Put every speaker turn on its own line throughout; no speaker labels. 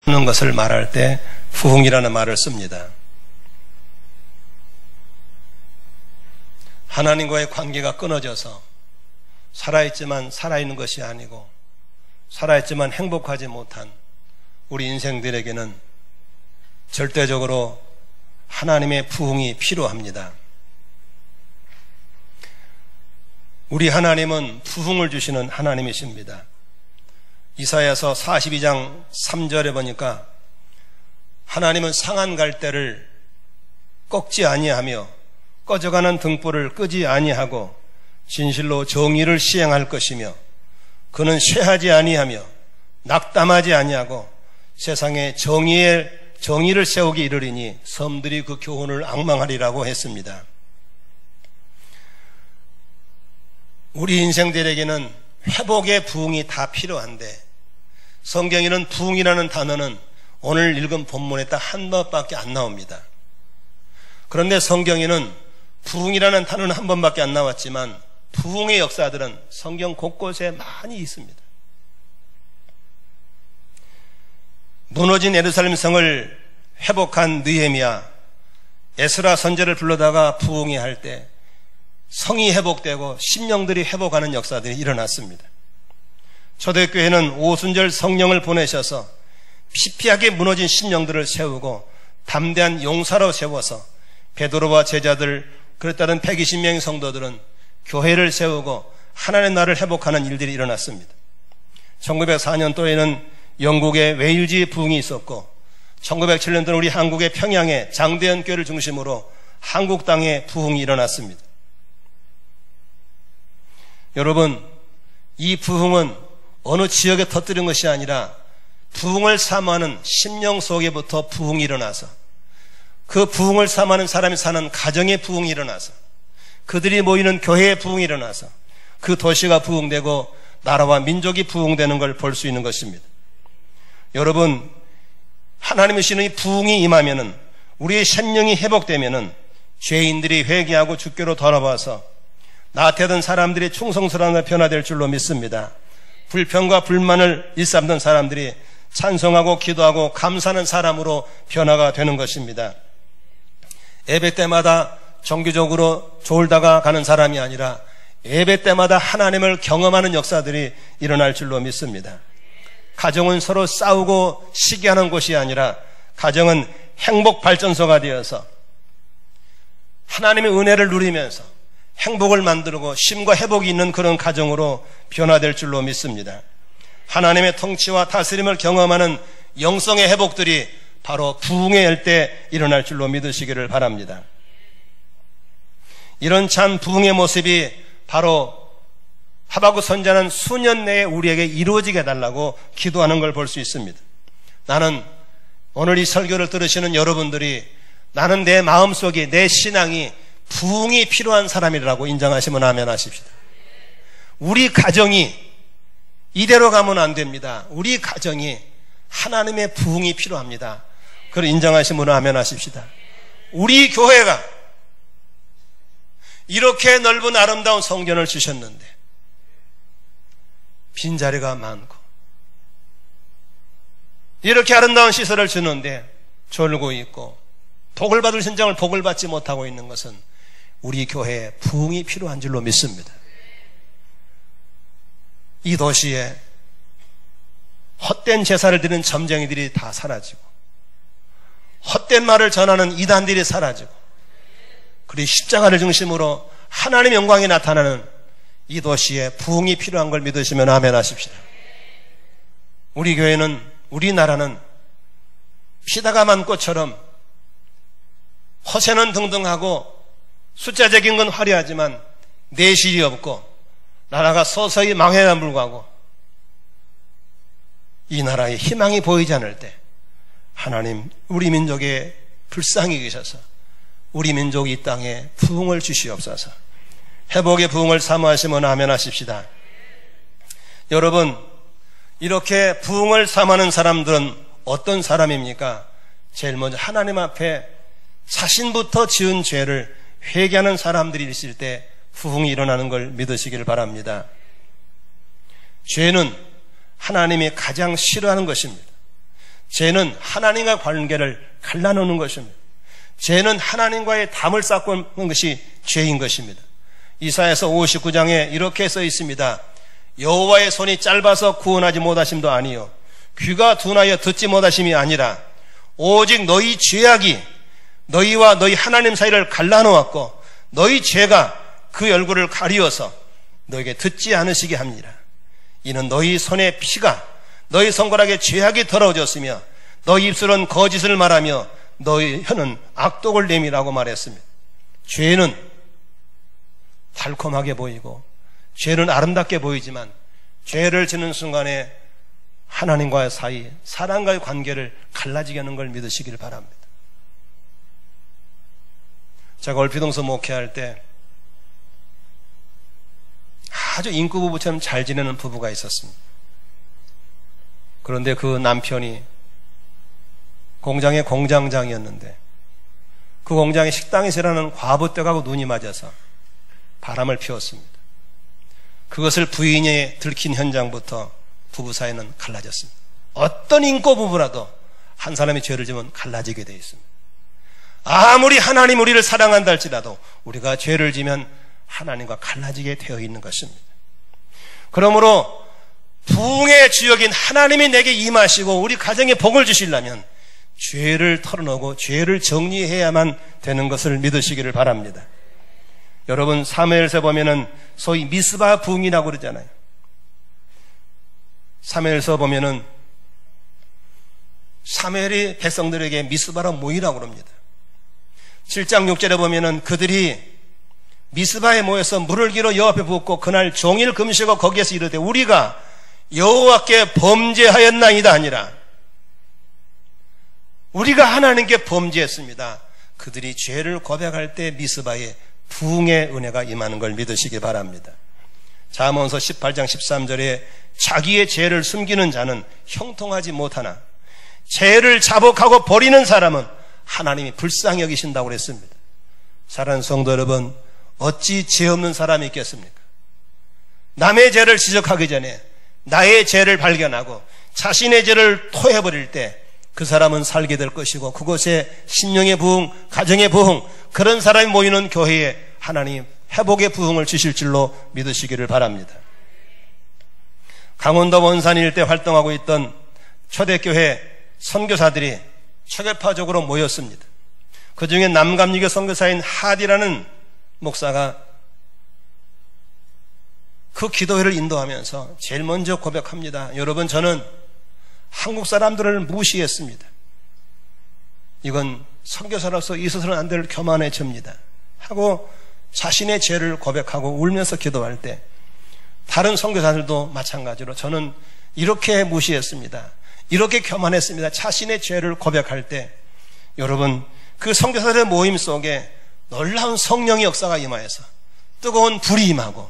하는 것을 말할 때 부흥이라는 말을 씁니다. 하나님과의 관계가 끊어져서 살아있지만 살아있는 것이 아니고 살아있지만 행복하지 못한 우리 인생들에게는 절대적으로 하나님의 부흥이 필요합니다. 우리 하나님은 부흥을 주시는 하나님이십니다. 이사야서 42장 3절에 보니까 하나님은 상한 갈대를 꺾지 아니하며 꺼져가는 등불을 끄지 아니하고 진실로 정의를 시행할 것이며 그는 쇠하지 아니하며 낙담하지 아니하고 세상에 정의를 세우기 이르리니 섬들이 그 교훈을 앙망하리라고 했습니다. 우리 인생들에게는 회복의 부흥이 다 필요한데 성경에는 부흥이라는 단어는 오늘 읽은 본문에 딱 한 번밖에 안 나옵니다. 그런데 성경에는 부흥이라는 단어는 한 번밖에 안 나왔지만 부흥의 역사들은 성경 곳곳에 많이 있습니다. 무너진 예루살렘 성을 회복한 느헤미야, 에스라 선지자를 불러다가 부흥이 할 때 성이 회복되고 심령들이 회복하는 역사들이 일어났습니다. 초대교회는 오순절 성령을 보내셔서 피피하게 무너진 심령들을 세우고 담대한 용사로 세워서 베드로와 제자들, 그에 따른 120명의 성도들은 교회를 세우고 하나님의 나라를 회복하는 일들이 일어났습니다. 1904년도에는 영국의 웨일즈 부흥이 있었고 1907년도는 우리 한국의 평양의 장대현 교회를 중심으로 한국 땅에 부흥이 일어났습니다. 여러분, 이 부흥은 어느 지역에 터뜨린 것이 아니라 부흥을 사모하는 심령 속에부터 부흥이 일어나서 그 부흥을 사모하는 사람이 사는 가정의 부흥이 일어나서 그들이 모이는 교회의 부흥이 일어나서 그 도시가 부흥되고 나라와 민족이 부흥되는 걸 볼 수 있는 것입니다. 여러분, 하나님의 주시는 이 부흥이 임하면은 우리의 심령이 회복되면은 죄인들이 회개하고 주께로 돌아와서 나태하던 사람들이 충성스러운 변화될 줄로 믿습니다. 불평과 불만을 일삼던 사람들이 찬송하고 기도하고 감사하는 사람으로 변화가 되는 것입니다. 예배 때마다 정기적으로 졸다가 가는 사람이 아니라 예배 때마다 하나님을 경험하는 역사들이 일어날 줄로 믿습니다. 가정은 서로 싸우고 시기하는 곳이 아니라 가정은 행복 발전소가 되어서 하나님의 은혜를 누리면서 행복을 만들고 쉼과 회복이 있는 그런 가정으로 변화될 줄로 믿습니다. 하나님의 통치와 다스림을 경험하는 영성의 회복들이 바로 부흥의 열 때 일어날 줄로 믿으시기를 바랍니다. 이런 참 부흥의 모습이 바로 하박국 선지자는 수년 내에 우리에게 이루어지게 해달라고 기도하는 걸 볼 수 있습니다. 나는 오늘 이 설교를 들으시는 여러분들이 나는 내 마음속에 내 신앙이 부흥이 필요한 사람이라고 인정하시면 아멘 하십시다. 우리 가정이 이대로 가면 안 됩니다. 우리 가정이 하나님의 부흥이 필요합니다. 그걸 인정하시면 아멘 하십시다. 우리 교회가 이렇게 넓은 아름다운 성전을 주셨는데 빈자리가 많고 이렇게 아름다운 시설을 주는데 졸고 있고 복을 받을 신장을 복을 받지 못하고 있는 것은 우리 교회에 부흥이 필요한 줄로 믿습니다. 이 도시에 헛된 제사를 드리는 점쟁이들이 다 사라지고 헛된 말을 전하는 이단들이 사라지고 그리고 십자가를 중심으로 하나님의 영광이 나타나는 이 도시에 부흥이 필요한 걸 믿으시면 아멘 하십시다. 우리 교회는, 우리나라는 피다가 만 꽃처럼 허세는 등등하고 숫자적인 건 화려하지만 내실이 없고 나라가 서서히 망해야 불구하고 이 나라에 희망이 보이지 않을 때 하나님, 우리 민족에 불쌍히 계셔서 우리 민족이 이 땅에 부흥을 주시옵소서. 회복의 부흥을 사모하시면 아멘 하십시다. 여러분, 이렇게 부흥을 사모하는 사람들은 어떤 사람입니까? 제일 먼저 하나님 앞에 자신부터 지은 죄를 회개하는 사람들이 있을 때 부흥이 일어나는 걸 믿으시길 바랍니다. 죄는 하나님이 가장 싫어하는 것입니다. 죄는 하나님과 관계를 갈라놓는 것입니다. 죄는 하나님과의 담을 쌓고 있는 것이 죄인 것입니다. 이사야서 59장에 이렇게 써 있습니다. 여호와의 손이 짧아서 구원하지 못하심도 아니요 귀가 둔하여 듣지 못하심이 아니라 오직 너희 죄악이 너희와 너희 하나님 사이를 갈라놓았고 너희 죄가 그 얼굴을 가리워서 너에게 듣지 않으시게 합니다. 이는 너희 손의 피가 너희 손가락에 죄악이 더러워졌으며 너희 입술은 거짓을 말하며 너희 혀는 악독을 내미라고 말했습니다. 죄는 달콤하게 보이고 죄는 아름답게 보이지만 죄를 짓는 순간에 하나님과의 사이, 사람과의 관계를 갈라지게 하는 걸 믿으시길 바랍니다. 제가 얼피동서 목회할 때 아주 인구 부부처럼 잘 지내는 부부가 있었습니다. 그런데 그 남편이 공장의 공장장이었는데 그 공장의 식당에서 일하는 과부떼하고 눈이 맞아서 바람을 피웠습니다. 그것을 부인이 들킨 현장부터 부부 사이는 갈라졌습니다. 어떤 인고 부부라도 한 사람이 죄를 지면 갈라지게 되어 있습니다. 아무리 하나님 우리를 사랑한다 할지라도 우리가 죄를 지면 하나님과 갈라지게 되어 있는 것입니다. 그러므로 부흥의 주역인 하나님이 내게 임하시고 우리 가정에 복을 주시려면 죄를 털어놓고 죄를 정리해야만 되는 것을 믿으시기를 바랍니다. 여러분 사무엘서 보면은 소위 미스바 부흥이라고 그러잖아요. 사무엘서 보면은 사무엘이 백성들에게 미스바로 모이라고 그럽니다. 7장 6절에 보면은 그들이 미스바에 모여서 물을 길어 여호와 앞에 붓고 그날 종일 금식하고 거기에서 이르되 우리가 여호와께 범죄하였나이다 아니라 우리가 하나님께 범죄했습니다. 그들이 죄를 고백할 때 미스바에 부흥의 은혜가 임하는 걸 믿으시기 바랍니다. 잠언서 18장 13절에 자기의 죄를 숨기는 자는 형통하지 못하나 죄를 자복하고 버리는 사람은 하나님이 불쌍히 여기신다고 그랬습니다. 사랑하는 성도 여러분, 어찌 죄 없는 사람이 있겠습니까? 남의 죄를 지적하기 전에 나의 죄를 발견하고 자신의 죄를 토해버릴 때 그 사람은 살게 될 것이고 그곳에 심령의 부흥, 가정의 부흥, 그런 사람이 모이는 교회에 하나님 회복의 부흥을 주실 줄로 믿으시기를 바랍니다. 강원도 원산 일대 활동하고 있던 초대교회 선교사들이 초계파적으로 모였습니다. 그 중에 남감리교 선교사인 하디라는 목사가 그 기도회를 인도하면서 제일 먼저 고백합니다. 여러분, 저는 한국 사람들을 무시했습니다. 이건 선교사로서 있어서는 안 될 교만해집니다. 하고 자신의 죄를 고백하고 울면서 기도할 때 다른 선교사들도 마찬가지로 저는 이렇게 무시했습니다. 이렇게 교만했습니다. 자신의 죄를 고백할 때 여러분 그 선교사들의 모임 속에 놀라운 성령의 역사가 임하여서 뜨거운 불이 임하고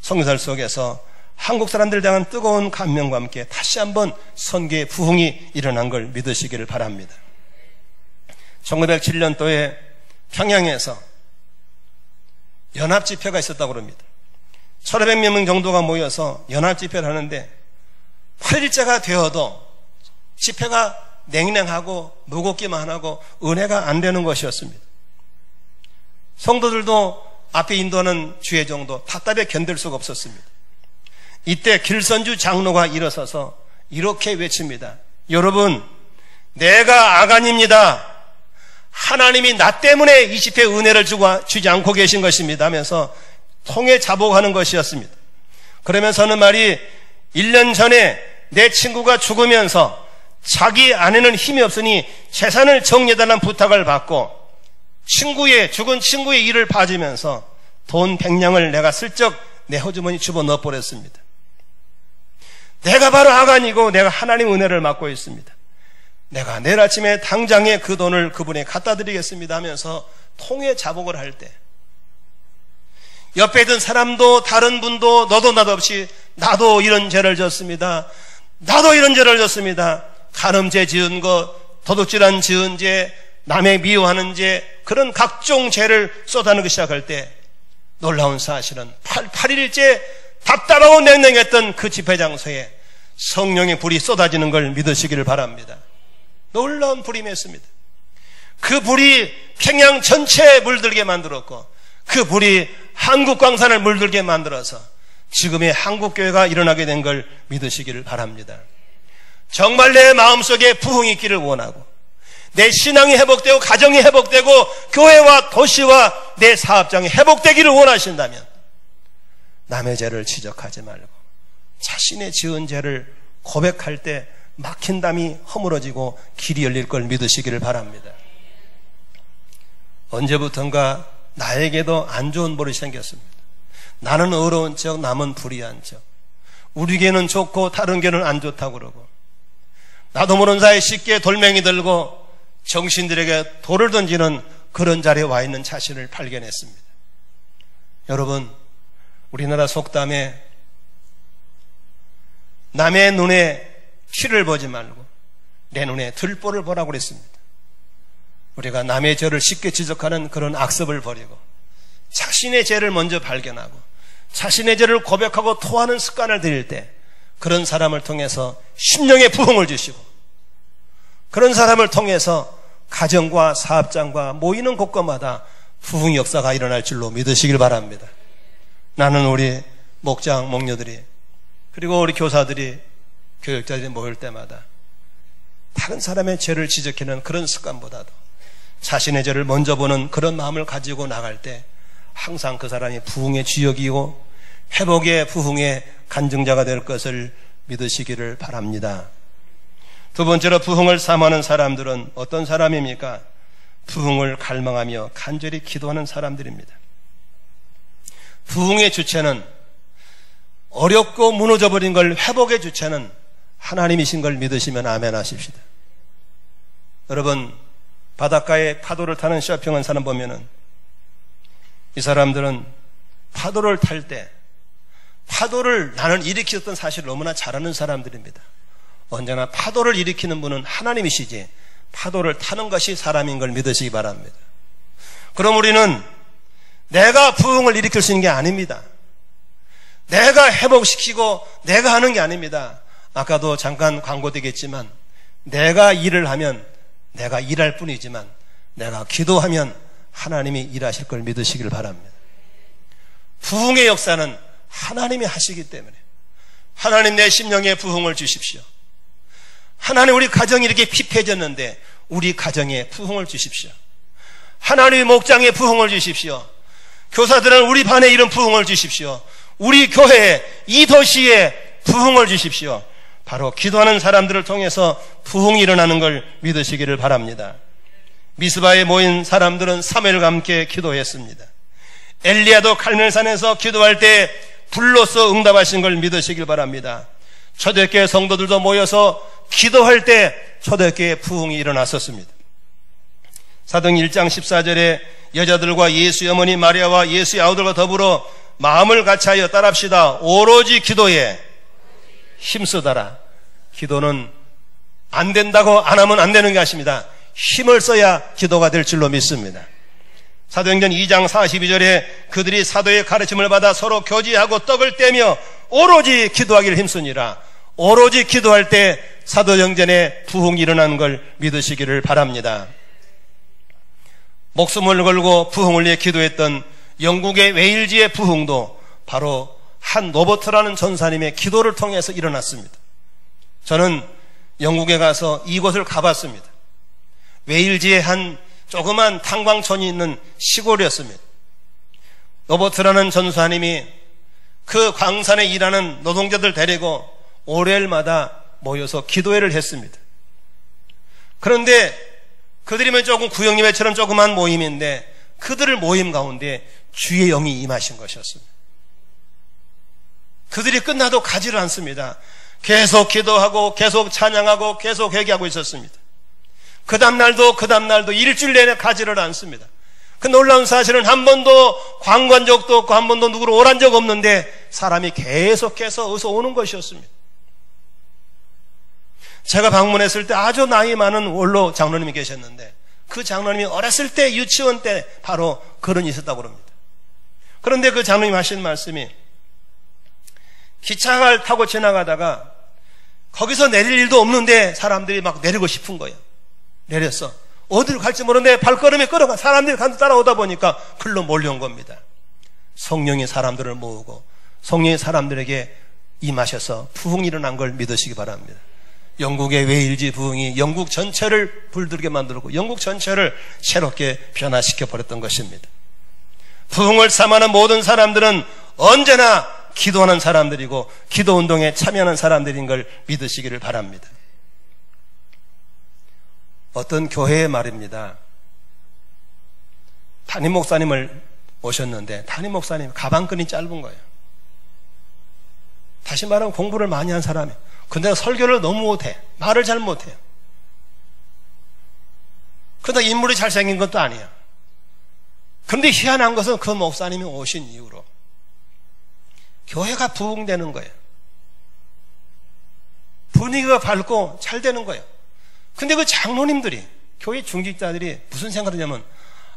선교사들 속에서 한국 사람들을 향한 뜨거운 감명과 함께 다시 한번 선교의 부흥이 일어난 걸 믿으시기를 바랍니다. 1907년도에 평양에서 연합집회가 있었다고 합니다. 1,500명 정도가 모여서 연합집회를 하는데 8일째가 되어도 집회가 냉랭하고 무겁기만 하고 은혜가 안 되는 것이었습니다. 성도들도 앞에 인도하는 주의 정도 답답해 견딜 수가 없었습니다. 이때 길선주 장로가 일어서서 이렇게 외칩니다. 여러분, 내가 아간입니다. 하나님이 나 때문에 이 집회에 은혜를 주지 않고 계신 것입니다 하면서 통해 자복하는 것이었습니다. 그러면서는 말이 1년 전에 내 친구가 죽으면서 자기 아내는 힘이 없으니 재산을 정리해달라는 부탁을 받고 죽은 친구의 일을 봐주면서 돈 100냥을 내가 슬쩍 내 호주머니 집어넣어 버렸습니다. 내가 바로 아간이고 내가 하나님의 은혜를 맡고 있습니다. 내가 내일 아침에 당장에 그 돈을 그분에 갖다 드리겠습니다 하면서 통해 자복을 할 때 옆에 있던 사람도 다른 분도 너도 나도 없이 나도 이런 죄를 졌습니다. 나도 이런 죄를 졌습니다. 간음죄 지은 것, 도둑질한 지은 죄, 남의 미워하는 죄, 그런 각종 죄를 쏟아내기 시작할 때 놀라운 사실은 8일째 답답하고 냉랭했던 그 집회 장소에 성령의 불이 쏟아지는 걸 믿으시기를 바랍니다. 놀라운 불이 맺습니다. 그 불이 평양 전체에 물들게 만들었고 그 불이 한국 광산을 물들게 만들어서 지금의 한국교회가 일어나게 된 걸 믿으시기를 바랍니다. 정말 내 마음속에 부흥이 있기를 원하고 내 신앙이 회복되고 가정이 회복되고 교회와 도시와 내 사업장이 회복되기를 원하신다면 남의 죄를 지적하지 말고 자신의 지은 죄를 고백할 때 막힌 담이 허물어지고 길이 열릴 걸 믿으시기를 바랍니다. 언제부턴가 나에게도 안 좋은 버릇이 생겼습니다. 나는 의로운 척 남은 불의한 척, 우리 교회는 좋고 다른 교회는 안 좋다고 그러고 나도 모르는 사이에 쉽게 돌멩이 들고 정신들에게 돌을 던지는 그런 자리에 와 있는 자신을 발견했습니다. 여러분, 우리나라 속담에 남의 눈에 피를 보지 말고 내 눈에 들보를 보라고 그랬습니다. 우리가 남의 죄를 쉽게 지적하는 그런 악습을 버리고 자신의 죄를 먼저 발견하고 자신의 죄를 고백하고 토하는 습관을 들일 때 그런 사람을 통해서 심령의 부흥을 주시고 그런 사람을 통해서 가정과 사업장과 모이는 곳곳마다 부흥 역사가 일어날 줄로 믿으시길 바랍니다. 나는 우리 목장, 목녀들이 그리고 우리 교사들이 교육자들이 모일 때마다 다른 사람의 죄를 지적하는 그런 습관보다도 자신의 죄를 먼저 보는 그런 마음을 가지고 나갈 때 항상 그 사람이 부흥의 주역이고 회복의 부흥의 간증자가 될 것을 믿으시기를 바랍니다. 두 번째로 부흥을 사모하는 사람들은 어떤 사람입니까? 부흥을 갈망하며 간절히 기도하는 사람들입니다. 부흥의 주체는 어렵고 무너져버린 걸 회복의 주체는 하나님이신 걸 믿으시면 아멘 하십시다. 여러분, 바닷가에 파도를 타는 쇼핑한 사람 보면은 이 사람들은 파도를 탈 때 파도를 나는 일으켰던 사실을 너무나 잘 아는 사람들입니다. 언제나 파도를 일으키는 분은 하나님이시지 파도를 타는 것이 사람인 걸 믿으시기 바랍니다. 그럼 우리는 내가 부흥을 일으킬 수 있는 게 아닙니다. 내가 회복시키고 내가 하는 게 아닙니다. 아까도 잠깐 광고되겠지만 내가 일을 하면 내가 일할 뿐이지만 내가 기도하면 하나님이 일하실 걸 믿으시길 바랍니다. 부흥의 역사는 하나님이 하시기 때문에 하나님 내 심령에 부흥을 주십시오. 하나님 우리 가정이 이렇게 피폐해졌는데 우리 가정에 부흥을 주십시오. 하나님의 목장에 부흥을 주십시오. 교사들은 우리 반에 이런 부흥을 주십시오. 우리 교회에 이 도시에 부흥을 주십시오. 바로 기도하는 사람들을 통해서 부흥이 일어나는 걸 믿으시기를 바랍니다. 미스바에 모인 사람들은 사무엘과 함께 기도했습니다. 엘리야도 갈멜산에서 기도할 때 불로서 응답하신 걸 믿으시길 바랍니다. 초대교회 성도들도 모여서 기도할 때 초대교회 부흥이 일어났었습니다. 사도행 1장 14절에 여자들과 예수의 어머니 마리아와 예수의 아우들과 더불어 마음을 같이하여 따라합시다. 오로지 기도에 힘쓰다라. 기도는 안 된다고 안 하면 안 되는 게 아닙니다. 힘을 써야 기도가 될 줄로 믿습니다. 사도행전 2장 42절에 그들이 사도의 가르침을 받아 서로 교제하고 떡을 떼며 오로지 기도하기를 힘쓰니라. 오로지 기도할 때 사도행전에 부흥이 일어나는 걸 믿으시기를 바랍니다. 목숨을 걸고 부흥을 위해 기도했던 영국의 웨일즈의 부흥도 바로 한 노버트라는 전사님의 기도를 통해서 일어났습니다. 저는 영국에 가서 이곳을 가봤습니다. 웨일즈의 한 조그만 탄광촌이 있는 시골이었습니다. 노버트라는 전사님이 그 광산에 일하는 노동자들 데리고 월요일마다 모여서 기도회를 했습니다. 그런데 그들이면 조금 구형님회처럼 조그만 모임인데 그들을 모임 가운데 주의 영이 임하신 것이었습니다. 그들이 끝나도 가지를 않습니다. 계속 기도하고 계속 찬양하고 계속 회개하고 있었습니다. 그 다음날도 일주일 내내 가지를 않습니다. 그 놀라운 사실은 한 번도 관광한 적도 없고 한 번도 누구를 오란 적 없는데 사람이 계속해서 어서 오는 것이었습니다. 제가 방문했을 때 아주 나이 많은 원로 장로님이 계셨는데 그 장로님이 어렸을 때 유치원 때 바로 그런 일이 있었다고 합니다. 그런데 그 장로님이 하신 말씀이 기차를 타고 지나가다가 거기서 내릴 일도 없는데 사람들이 막 내리고 싶은 거예요. 내렸어. 어디로 갈지 모르는데 발걸음에 끌어가. 사람들이 따라오다 보니까 글로 몰려온 겁니다. 성령이 사람들을 모으고 성령이 사람들에게 임하셔서 부흥이 일어난 걸 믿으시기 바랍니다. 영국의 웨일즈 부흥이 영국 전체를 불들게 만들고 영국 전체를 새롭게 변화시켜 버렸던 것입니다. 부흥을 삼아하는 모든 사람들은 언제나 기도하는 사람들이고 기도운동에 참여하는 사람들인 걸 믿으시기를 바랍니다. 어떤 교회에 말입니다. 담임 목사님을 오셨는데 담임 목사님 가방끈이 짧은 거예요. 다시 말하면 공부를 많이 한 사람이에요. 근데 설교를 너무 못해. 말을 잘 못해요. 그러다 인물이 잘생긴 것도 아니에요. 그런데 희한한 것은 그 목사님이 오신 이후로 교회가 부흥되는 거예요. 분위기가 밝고 잘 되는 거예요. 근데 그 장로님들이, 교회 중직자들이 무슨 생각을 하냐면,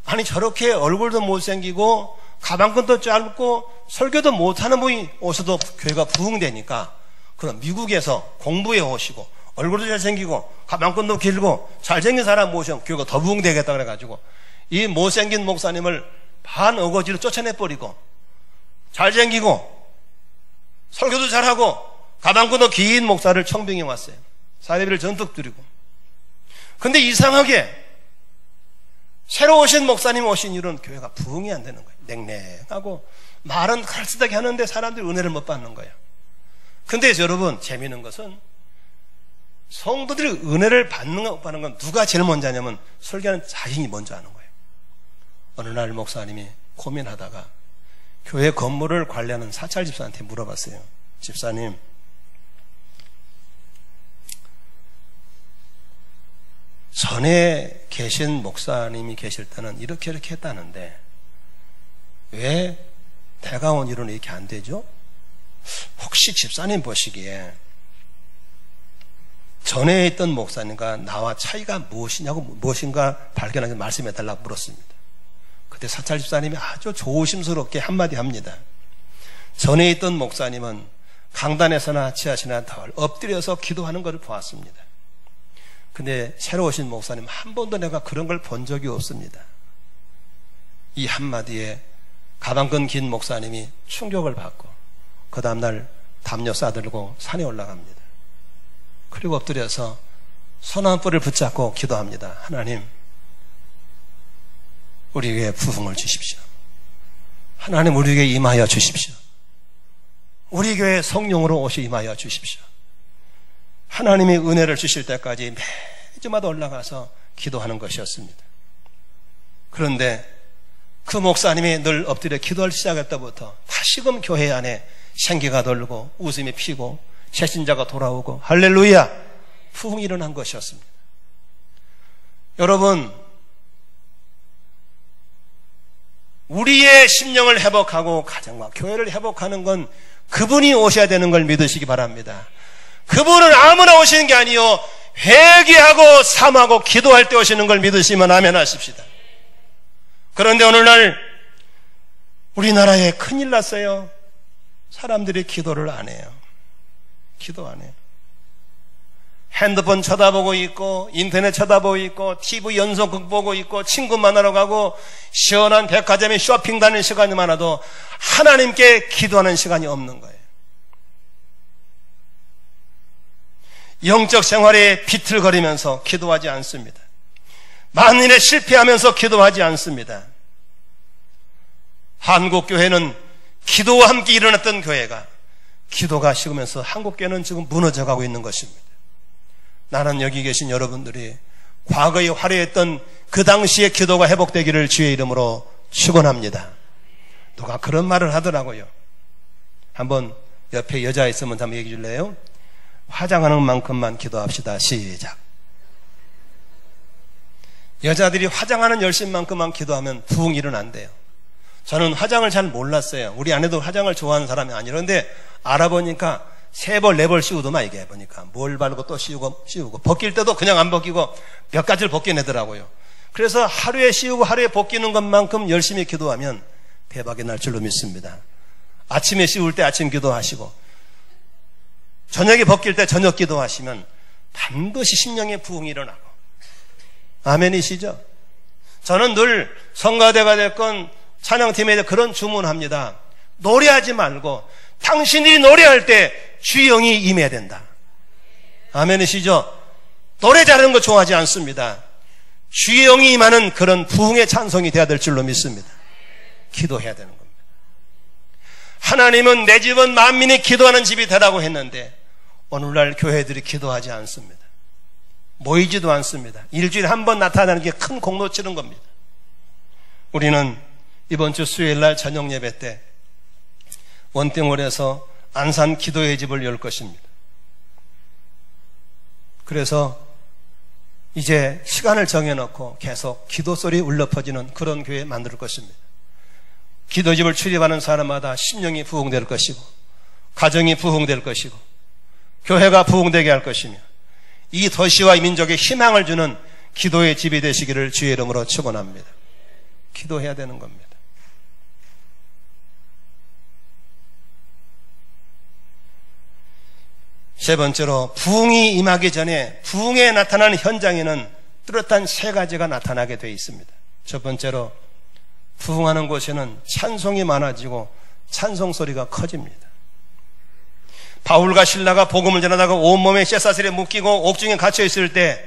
아니 저렇게 얼굴도 못생기고 가방끈도 짧고 설교도 못하는 분이 오셔도 교회가 부흥되니까 그럼 미국에서 공부해 오시고 얼굴도 잘생기고 가방끈도 길고 잘생긴 사람 모시면 교회가 더 부흥되겠다 그래가지고 이 못생긴 목사님을 반어거지로 쫓아내버리고 잘생기고 설교도 잘하고 가방끈도 긴 목사를 청빙해 왔어요. 사례비를 전득 드리고. 근데 이상하게 새로 오신 목사님 오신 이후로는 교회가 부흥이 안 되는 거예요. 냉랭하고 말은 칼쓰다게 하는데 사람들이 은혜를 못 받는 거예요. 근데 여러분 재미있는 것은 성도들이 은혜를 받는 건 누가 제일 먼저 하냐면 설교하는 자신이 먼저 하는 거예요. 어느 날 목사님이 고민하다가 교회 건물을 관리하는 사찰 집사한테 물어봤어요. 집사님, 전에 계신 목사님이 계실 때는 이렇게 했다는데 왜 대가원 일은 이렇게 안 되죠? 혹시 집사님 보시기에 전에 있던 목사님과 나와 차이가 무엇인가 발견하게 말씀해달라고 물었습니다. 그때 사찰 집사님이 아주 조심스럽게 한마디 합니다. 전에 있던 목사님은 강단에서나 지하실이나 덜 엎드려서 기도하는 것을 보았습니다. 근데 새로 오신 목사님 한 번도 내가 그런 걸 본 적이 없습니다. 이 한마디에 가방끈 긴 목사님이 충격을 받고 그 다음날 담요 싸들고 산에 올라갑니다. 그리고 엎드려서 소나무뿔을 붙잡고 기도합니다. 하나님, 우리에게 부흥을 주십시오. 하나님, 우리에게 임하여 주십시오. 우리 교회 성령으로 오시 임하여 주십시오. 하나님이 은혜를 주실 때까지 매주마다 올라가서 기도하는 것이었습니다. 그런데 그 목사님이 늘 엎드려 기도를 시작할 때부터 다시금 교회 안에 생기가 돌고 웃음이 피고 새신자가 돌아오고 할렐루야 부흥이 일어난 것이었습니다. 여러분, 우리의 심령을 회복하고 가정과 교회를 회복하는 건 그분이 오셔야 되는 걸 믿으시기 바랍니다. 그분은 아무나 오시는 게 아니요 회개하고 삼하고 기도할 때 오시는 걸 믿으시면 아멘 하십시다. 그런데 오늘날 우리나라에 큰일 났어요. 사람들이 기도를 안 해요. 기도 안 해요. 핸드폰 쳐다보고 있고 인터넷 쳐다보고 있고 TV 연속극 보고 있고 친구 만나러 가고 시원한 백화점에 쇼핑 다니는 시간이 많아도 하나님께 기도하는 시간이 없는 거예요. 영적 생활에 비틀거리면서 기도하지 않습니다. 만일에 실패하면서 기도하지 않습니다. 한국교회는 기도와 함께 일어났던 교회가 기도가 식으면서 한국교회는 지금 무너져가고 있는 것입니다. 나는 여기 계신 여러분들이 과거에 화려했던 그 당시의 기도가 회복되기를 주의 이름으로 축원합니다. 누가 그런 말을 하더라고요. 한번 옆에 여자 있으면 한번 얘기해 줄래요? 화장하는 만큼만 기도합시다. 시작. 여자들이 화장하는 열심만큼만 기도하면 부흥이 일어난대요. 저는 화장을 잘 몰랐어요. 우리 아내도 화장을 좋아하는 사람이 아니라. 그런데 알아보니까 3벌 4벌 씌우더만 이게 보니까 뭘 바르고 또 씌우고 벗길 때도 그냥 안 벗기고 몇 가지를 벗겨내더라고요. 그래서 하루에 씌우고 하루에 벗기는 것만큼 열심히 기도하면 대박이 날 줄로 믿습니다. 아침에 씌울 때 아침 기도하시고 저녁에 벗길 때 저녁 기도하시면 반드시 심령의 부흥이 일어나고 아멘이시죠? 저는 늘 성가대가 됐건 찬양팀에 그런 주문합니다. 노래하지 말고 당신들이 노래할 때 주의 영이 임해야 된다. 아멘이시죠? 노래 잘하는 거 좋아하지 않습니다. 주의 영이 임하는 그런 부흥의 찬송이 되어야 될 줄로 믿습니다. 기도해야 되는 겁니다. 하나님은 내 집은 만민이 기도하는 집이 되라고 했는데 오늘날 교회들이 기도하지 않습니다. 모이지도 않습니다. 일주일에 한 번 나타나는 게 큰 공로 치는 겁니다. 우리는 이번 주 수요일날 저녁 예배 때 원땡홀에서 안산 기도의 집을 열 것입니다. 그래서 이제 시간을 정해놓고 계속 기도 소리 울려 퍼지는 그런 교회 만들 것입니다. 기도집을 출입하는 사람마다 심령이 부흥될 것이고 가정이 부흥될 것이고 교회가 부흥되게 할 것이며 이 도시와 이 민족에 희망을 주는 기도의 집이 되시기를 주의 이름으로 축원합니다. 기도해야 되는 겁니다. 세 번째로 부흥이 임하기 전에 부흥에 나타나는 현장에는 뚜렷한 세 가지가 나타나게 되어 있습니다. 첫 번째로 부흥하는 곳에는 찬송이 많아지고 찬송 소리가 커집니다. 바울과 실라가 복음을 전하다가 온몸에 쇠사슬에 묶이고 옥중에 갇혀 있을 때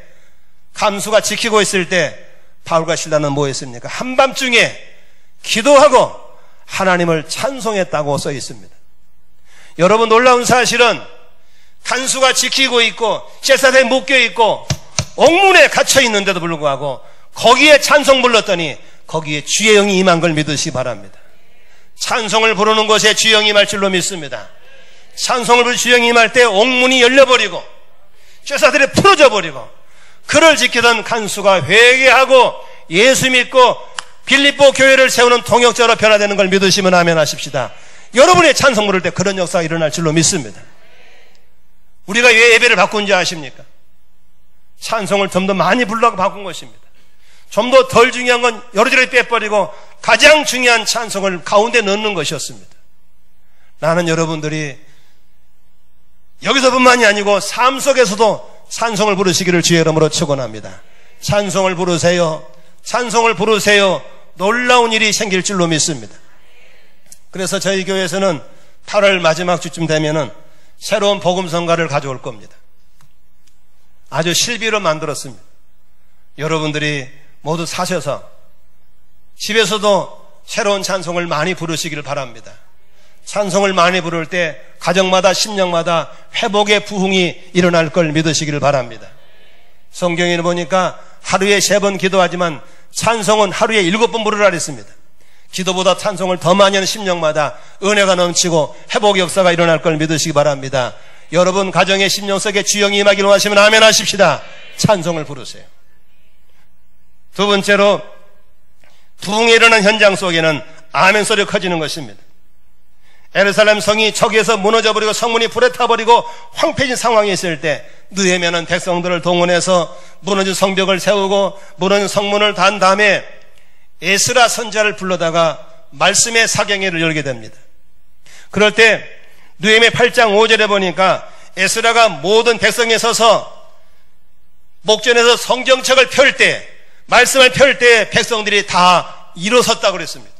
감수가 지키고 있을 때 바울과 실라는 뭐 했습니까? 한밤중에 기도하고 하나님을 찬송했다고 써 있습니다. 여러분 놀라운 사실은 간수가 지키고 있고 쇠사슬에 묶여 있고 옥문에 갇혀 있는데도 불구하고 거기에 찬송 불렀더니 거기에 주의 영이 임한 걸 믿으시기 바랍니다. 찬송을 부르는 곳에 주의 영이 임할 줄로 믿습니다. 찬송을 부르는 주의 영이 임할 때 옥문이 열려버리고 쇠사슬이 풀어져 버리고 그를 지키던 간수가 회개하고 예수 믿고 빌립보 교회를 세우는 동역자로 변화되는 걸 믿으시면 아멘 하십시다. 여러분의 찬송 부를 때 그런 역사가 일어날 줄로 믿습니다. 우리가 왜 예배를 바꾼지 아십니까? 찬송을 좀 더 많이 부르라고 바꾼 것입니다. 좀 더 덜 중요한 건 여러저러 빼버리고 가장 중요한 찬송을 가운데 넣는 것이었습니다. 나는 여러분들이 여기서뿐만이 아니고 삶 속에서도 찬송을 부르시기를 주의 이름으로 축원합니다. 찬송을 부르세요. 찬송을 부르세요. 놀라운 일이 생길 줄로 믿습니다. 그래서 저희 교회에서는 8월 마지막 주쯤 되면은 새로운 복음성가를 가져올 겁니다. 아주 실비로 만들었습니다. 여러분들이 모두 사셔서 집에서도 새로운 찬송을 많이 부르시기를 바랍니다. 찬송을 많이 부를 때 가정마다 심령마다 회복의 부흥이 일어날 걸 믿으시기를 바랍니다. 성경에 보니까 하루에 3번 기도하지만 찬송은 하루에 7번 부르라 그랬습니다. 기도보다 찬송을 더 많이 하는 심령마다 은혜가 넘치고 회복 역사가 일어날 걸 믿으시기 바랍니다. 여러분 가정의 심령 속에 주영이 임하기를 원하시면 아멘 하십시다. 찬송을 부르세요. 두 번째로 부흥이 일어난 현장 속에는 아멘 소리가 커지는 것입니다. 예루살렘 성이 적에서 무너져버리고 성문이 불에 타버리고 황폐해진 상황이 있을 때 느헤미야는 백성들을 동원해서 무너진 성벽을 세우고 무너진 성문을 단 다음에 에스라 선지자를 불러다가 말씀의 사경회를 열게 됩니다. 그럴 때 느헤미야 8장 5절에 보니까 에스라가 모든 백성에 서서 목전에서 성경책을 펼 때 말씀을 펼 때 백성들이 다 일어섰다고 그랬습니다.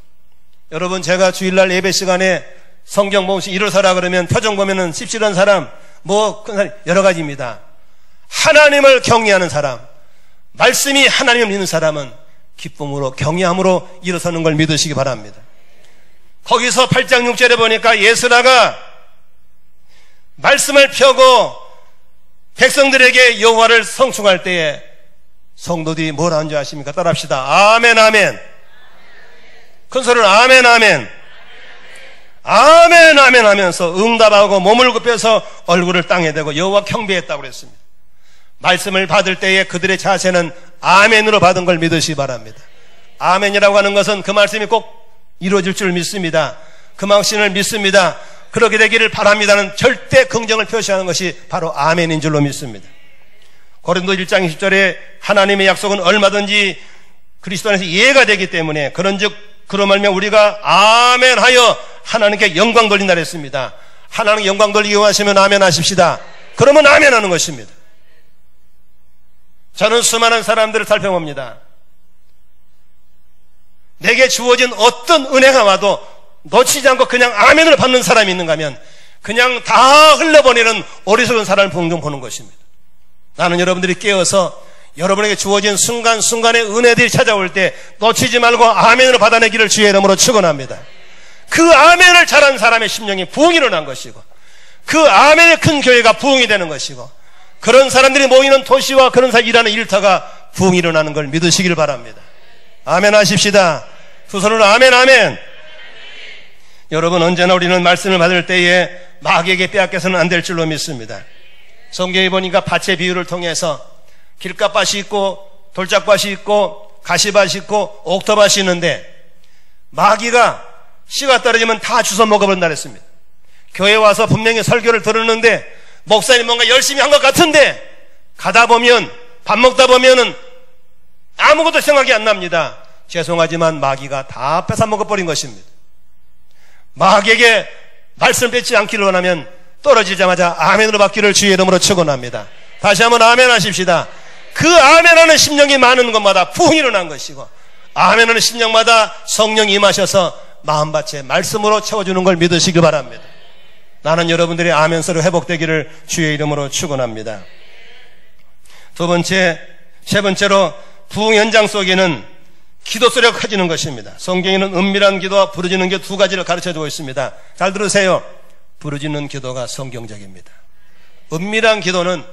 여러분 제가 주일날 예배 시간에 성경 보면서 일어서라 그러면 표정 보면은 씁쓸한 사람 뭐 큰 사람 여러 가지입니다. 하나님을 경외하는 사람, 말씀이 하나님을 믿는 사람은 기쁨으로 경외함으로 일어서는 걸 믿으시기 바랍니다. 거기서 8장 6절에 보니까 예수라가 말씀을 펴고 백성들에게 여호와를 성충할 때에 성도들이 뭐라 하는지 아십니까? 따라합시다. 아멘 아멘. 큰 소리로 아멘 아멘. 아멘 아멘 하면서 응답하고 몸을 굽혀서 얼굴을 땅에 대고 여호와 경배했다고 그랬습니다. 말씀을 받을 때에 그들의 자세는 아멘으로 받은 걸 믿으시기 바랍니다. 아멘이라고 하는 것은 그 말씀이 꼭 이루어질 줄 믿습니다. 그 말씀을 믿습니다. 그렇게 되기를 바랍니다는 절대 긍정을 표시하는 것이 바로 아멘인 줄로 믿습니다. 고린도 1장 20절에 하나님의 약속은 얼마든지 그리스도 안에서 이해가 되기 때문에 그런즉 그로 말미암아 우리가 아멘하여 하나님께 영광 돌린다 그랬습니다. 하나님께 영광 돌리기 원하시면 아멘 하십시다. 그러면 아멘 하는 것입니다. 저는 수많은 사람들을 살펴봅니다. 내게 주어진 어떤 은혜가 와도 놓치지 않고 그냥 아멘을 받는 사람이 있는가 하면 그냥 다 흘려보내는 어리석은 사람을 종종 보는 것입니다. 나는 여러분들이 깨어서 여러분에게 주어진 순간순간의 은혜들이 찾아올 때 놓치지 말고 아멘으로 받아내기를 주의 이름으로 축원합니다. 그 아멘을 잘한 사람의 심령이 부흥이 일어난 것이고 그 아멘의 큰 교회가 부흥이 되는 것이고 그런 사람들이 모이는 도시와 그런 사람 일하는 일터가 부흥이 일어나는 걸 믿으시길 바랍니다. 아멘 하십시다. 두 손으로 아멘 아멘. 여러분, 언제나 우리는 말씀을 받을 때에 마귀에게 빼앗겨서는 안 될 줄로 믿습니다. 성경에 보니까 밭의 비유를 통해서 길가밭이 있고 돌짝밭이 있고 가시밭이 있고 옥토밭이 있는데 마귀가 씨가 떨어지면 다 주워 먹어버린다 그랬습니다. 교회 와서 분명히 설교를 들었는데 목사님 뭔가 열심히 한 것 같은데 가다 보면 밥 먹다 보면은 아무것도 생각이 안 납니다. 죄송하지만 마귀가 다 뺏어 먹어버린 것입니다. 마귀에게 말씀 뺏지 않기를 원하면 떨어지자마자 아멘으로 받기를 주의 이름으로 축원합니다. 다시 한번 아멘 하십시다. 그 아멘하는 심령이 많은 것마다 부흥이 일어난 것이고 아멘하는 심령마다 성령이 임하셔서 마음밭에 말씀으로 채워주는 걸 믿으시기 바랍니다. 나는 여러분들의 아멘서로 회복되기를 주의 이름으로 축원합니다. 두 번째, 세 번째로 부흥 현장 속에는 기도 소리가 커지는 것입니다. 성경에는 은밀한 기도와 부르짖는 기도 두 가지를 가르쳐주고 있습니다. 잘 들으세요. 부르짖는 기도가 성경적입니다. 은밀한 기도는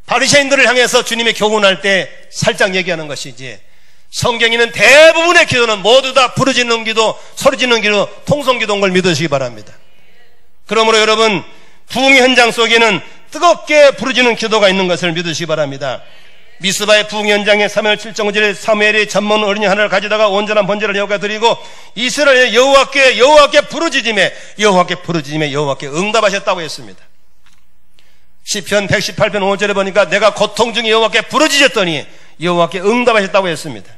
바리새인들을 향해서 주님이 교훈할 때 살짝 얘기하는 것이지 성경에는 대부분의 기도는 모두 다 부르짖는 기도, 소리짓는 기도, 통성기도인 걸 믿으시기 바랍니다. 그러므로 여러분, 부흥의 현장 속에는 뜨겁게 부르짖는 기도가 있는 것을 믿으시기 바랍니다. 미스바의 부흥 현장에 사무엘 7장 5절에 사무엘이 젖먹는 어린이 하나를 가져다가 온전한 번제를 여호와께 드리고 이스라엘 여호와께 부르짖음에 여호와께 응답하셨다고 했습니다. 시편 118편 5절에 보니까 내가 고통 중에 여호와께 부르짖었더니 여호와께 응답하셨다고 했습니다.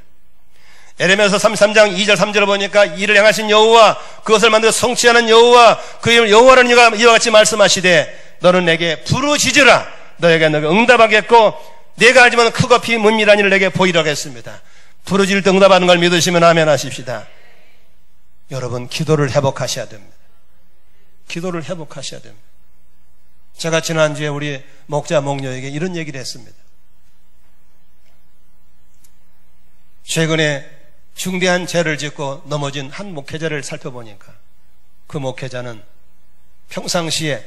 에레미야서 33장 2절 3절을 보니까 이를 행하신 여호와 그것을 만들어 성취하는 여호와 그 이름을 여호와는 이와 같이 말씀하시되 너는 내게 부르짖으라 너에게 내가 응답하겠고 내가 알지만 크고 피 문밀한 일을 내게 보이라고 했습니다. 부르짖을 때 응답하는 걸 믿으시면 아멘 하십시다. 여러분, 기도를 회복하셔야 됩니다. 기도를 회복하셔야 됩니다. 제가 지난주에 우리 목자 목녀에게 이런 얘기를 했습니다. 최근에 중대한 죄를 짓고 넘어진 한 목회자를 살펴보니까 그 목회자는 평상시에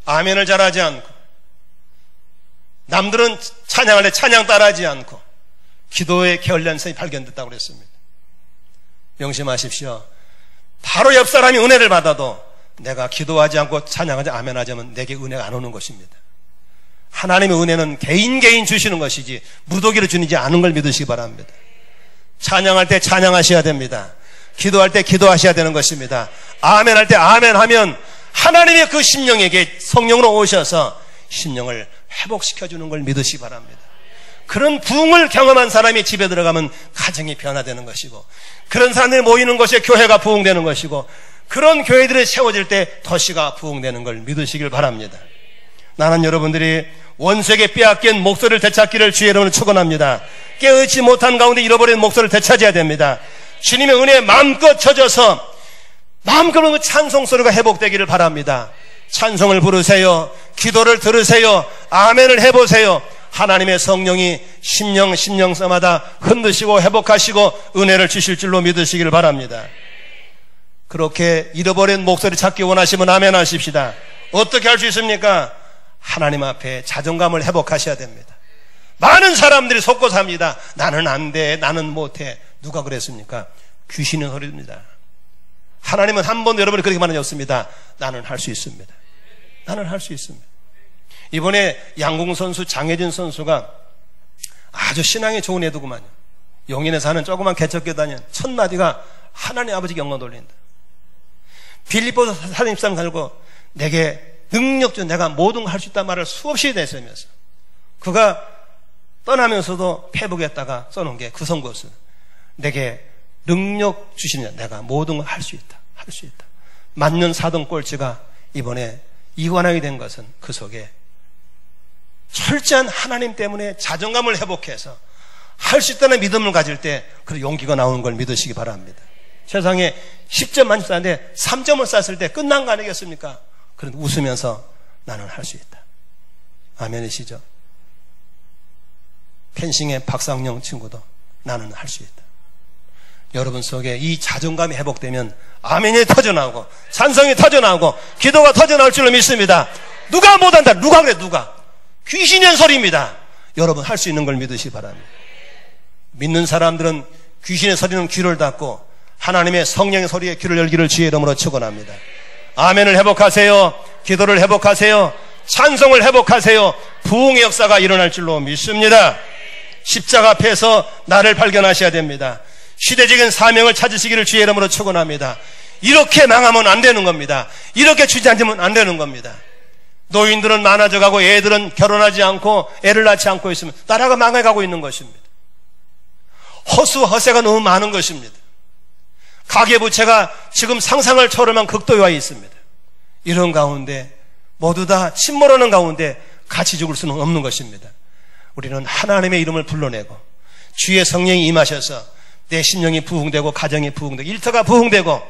아멘을 잘하지 않고 남들은 찬양할 때 찬양 따라하지 않고 기도의 게을리함이 발견됐다고 그랬습니다. 명심하십시오. 바로 옆 사람이 은혜를 받아도 내가 기도하지 않고 찬양하지 아멘하지 않으면 내게 은혜가 안 오는 것입니다. 하나님의 은혜는 개인 주시는 것이지 무더기로 주지 않은 걸 믿으시기 바랍니다. 찬양할 때 찬양하셔야 됩니다. 기도할 때 기도하셔야 되는 것입니다. 아멘할 때 아멘하면 하나님의 그 심령에게 성령으로 오셔서 심령을 회복시켜주는 걸 믿으시기 바랍니다. 그런 부흥을 경험한 사람이 집에 들어가면 가정이 변화되는 것이고 그런 사람들이 모이는 곳에 교회가 부흥되는 것이고 그런 교회들이 세워질 때 도시가 부흥되는 걸 믿으시길 바랍니다. 나는 여러분들이 원수에게 빼앗긴 목소리를 되찾기를 주의 이름으로 축원합니다. 깨어있지 못한 가운데 잃어버린 목소리를 되찾아야 됩니다. 주님의 은혜에 마음껏 젖어서 마음껏 찬송 소리가 회복되기를 바랍니다. 찬송을 부르세요. 기도를 들으세요. 아멘을 해보세요. 하나님의 성령이 심령마다 흔드시고 회복하시고 은혜를 주실 줄로 믿으시기를 바랍니다. 그렇게 잃어버린 목소리 찾기 원하시면 아멘 하십시다. 어떻게 할 수 있습니까? 하나님 앞에 자존감을 회복하셔야 됩니다. 많은 사람들이 속고 삽니다. 나는 안 돼, 나는 못해. 누가 그랬습니까? 귀신의 소리입니다. 하나님은 한 번도 여러분이 그렇게 말한 적 없습니다. 나는 할 수 있습니다. 나는 할 수 있습니다. 이번에 양궁 선수 장혜진 선수가 아주 신앙이 좋은 애더구만요. 용인에 사는 조그만 개척교단이 첫 마디가 하나님 아버지께 영광 돌린다. 빌립보서 4:13 살고 내게 능력 주 내가 모든 걸 할 수 있다는 말을 수없이 내세우면서 그가 떠나면서도 페북에다가 써놓은 게 그 선고서 내게 능력 주시는 내가 모든 걸 할 수 있다. 할 수 있다. 맞는 4등 꼴찌가 이번에 이관왕이 된 것은 그 속에 철저한 하나님 때문에 자존감을 회복해서 할 수 있다는 믿음을 가질 때 그 용기가 나오는 걸 믿으시기 바랍니다. 세상에 10점 만점 쐈는데 3점을 쐈을 때 끝난 거 아니겠습니까? 그런데 웃으면서 나는 할 수 있다. 아멘이시죠? 펜싱의 박상영 친구도 나는 할 수 있다. 여러분 속에 이 자존감이 회복되면 아멘이 터져나오고 찬성이 터져나오고 기도가 터져나올 줄로 믿습니다. 누가 못한다? 누가 그래? 누가? 귀신이 한 소리입니다. 여러분 할 수 있는 걸 믿으시기 바랍니다. 믿는 사람들은 귀신의 소리는 귀를 닫고 하나님의 성령의 소리에 귀를 열기를 주의 이름으로 축원합니다. 아멘을 회복하세요. 기도를 회복하세요. 찬송을 회복하세요. 부흥의 역사가 일어날 줄로 믿습니다. 십자가 앞에서 나를 발견하셔야 됩니다. 시대적인 사명을 찾으시기를 주의 이름으로 축원합니다. 이렇게 망하면 안 되는 겁니다. 이렇게 주저앉으면 안 되는 겁니다. 노인들은 많아져가고 애들은 결혼하지 않고 애를 낳지 않고 있으면 나라가 망해가고 있는 것입니다. 허수 허세가 너무 많은 것입니다. 가계부채가 지금 상상을 초월한 극도화에 있습니다. 이런 가운데 모두 다 침몰하는 가운데 같이 죽을 수는 없는 것입니다. 우리는 하나님의 이름을 불러내고 주의 성령이 임하셔서 내 심령이 부흥되고 가정이 부흥되고 일터가 부흥되고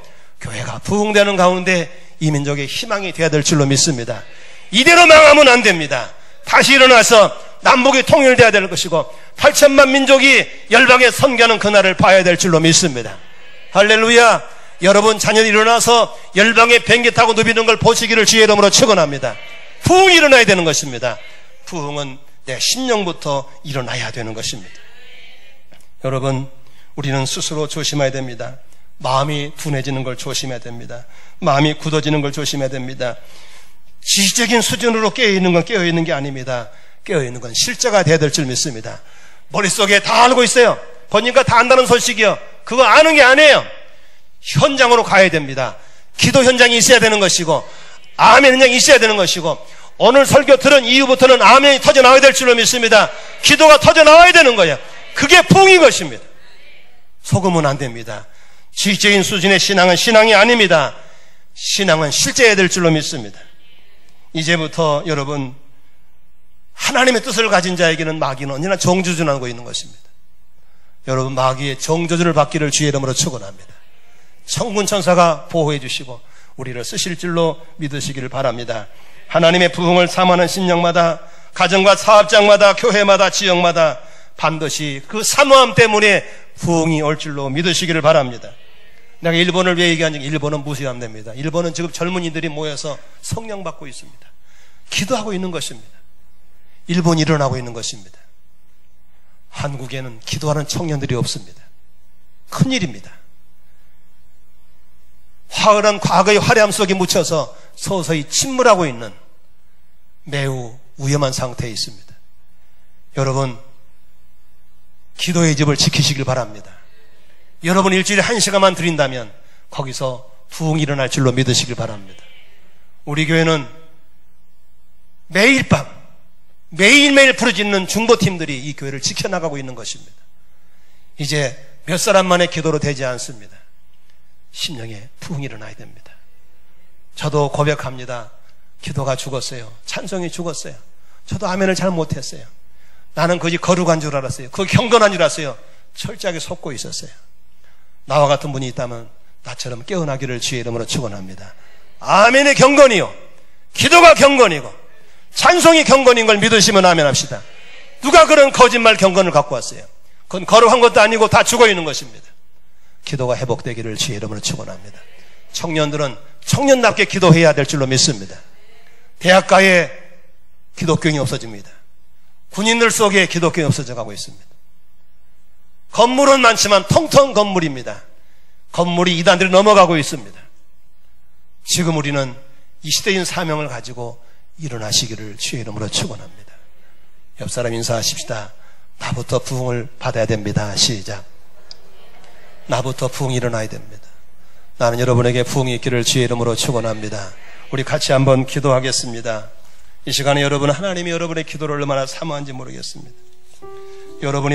교회가 부흥되는 가운데 이 민족의 희망이 되어야 될 줄로 믿습니다. 이대로 망하면 안 됩니다. 다시 일어나서 남북이 통일되어야 될 것이고 8천만 민족이 열방에 선교하는 그날을 봐야 될 줄로 믿습니다. 할렐루야. 여러분 자녀들이 일어나서 열방에 비행기 타고 누비는 걸 보시기를 주의 이름으로 축원합니다. 부흥이 일어나야 되는 것입니다. 부흥은 내 심령부터 일어나야 되는 것입니다. 여러분 우리는 스스로 조심해야 됩니다. 마음이 둔해지는 걸 조심해야 됩니다. 마음이 굳어지는 걸 조심해야 됩니다. 지식적인 수준으로 깨어있는 건 깨어있는 게 아닙니다. 깨어있는 건 실제가 되어야 될 줄 믿습니다. 머릿속에 다 알고 있어요. 보니까 다 안다는 소식이요. 그거 아는 게 아니에요. 현장으로 가야 됩니다. 기도 현장이 있어야 되는 것이고 아멘 현장이 있어야 되는 것이고 오늘 설교 들은 이후부터는 아멘이 터져나와야 될 줄로 믿습니다. 기도가 터져나와야 되는 거예요. 그게 부흥인 것입니다. 속으면 안 됩니다. 지식적인 수준의 신앙은 신앙이 아닙니다. 신앙은 실제해야 될 줄로 믿습니다. 이제부터 여러분 하나님의 뜻을 가진 자에게는 마귀는 언제나 정조준하고 있는 것입니다. 여러분 마귀의 정조준을 받기를 주의 이름으로 축원합니다. 천군 천사가 보호해 주시고 우리를 쓰실 줄로 믿으시기를 바랍니다. 하나님의 부흥을 삼하는 신령마다 가정과 사업장마다 교회마다 지역마다 반드시 그 사모함 때문에 부흥이 올 줄로 믿으시기를 바랍니다. 내가 일본을 왜 얘기하는지 일본은 무시하면 됩니다. 일본은 지금 젊은이들이 모여서 성령 받고 있습니다. 기도하고 있는 것입니다. 일본이 일어나고 있는 것입니다. 한국에는 기도하는 청년들이 없습니다. 큰일입니다. 화려한 과거의 화려함 속에 묻혀서 서서히 침몰하고 있는 매우 위험한 상태에 있습니다. 여러분 기도의 집을 지키시길 바랍니다. 여러분 일주일에 1시간만 드린다면 거기서 부흥이 일어날 줄로 믿으시길 바랍니다. 우리 교회는 매일 밤 매일매일 부르짖는 중보팀들이 이 교회를 지켜나가고 있는 것입니다. 이제 몇 사람만의 기도로 되지 않습니다. 심령에 부흥이 일어나야 됩니다. 저도 고백합니다. 기도가 죽었어요. 찬송이 죽었어요. 저도 아멘을 잘 못했어요. 나는 그것이 거룩한 줄 알았어요. 그게 경건한 줄 알았어요. 철저하게 속고 있었어요. 나와 같은 분이 있다면 나처럼 깨어나기를 주의 이름으로 축원합니다. 아멘의 경건이요 기도가 경건이고 찬송이 경건인 걸 믿으시면 아멘 합시다. 누가 그런 거짓말 경건을 갖고 왔어요? 그건 거룩한 것도 아니고 다 죽어있는 것입니다. 기도가 회복되기를 주의 이름으로 축원합니다. 청년들은 청년답게 기도해야 될 줄로 믿습니다. 대학가에 기독교인이 없어집니다. 군인들 속에 기독교인이 없어져 가고 있습니다. 건물은 많지만 텅텅 건물입니다. 건물이 이단들이 넘어가고 있습니다. 지금 우리는 이 시대인 사명을 가지고 일어나시기를 주의 이름으로 축원합니다. 옆 사람 인사하십시다. 나부터 부흥을 받아야 됩니다. 시작. 나부터 부흥이 일어나야 됩니다. 나는 여러분에게 부흥이 있기를 주의 이름으로 축원합니다. 우리 같이 한번 기도하겠습니다. 이 시간에 여러분 하나님이 여러분의 기도를 얼마나 사모한지 모르겠습니다. 여러분이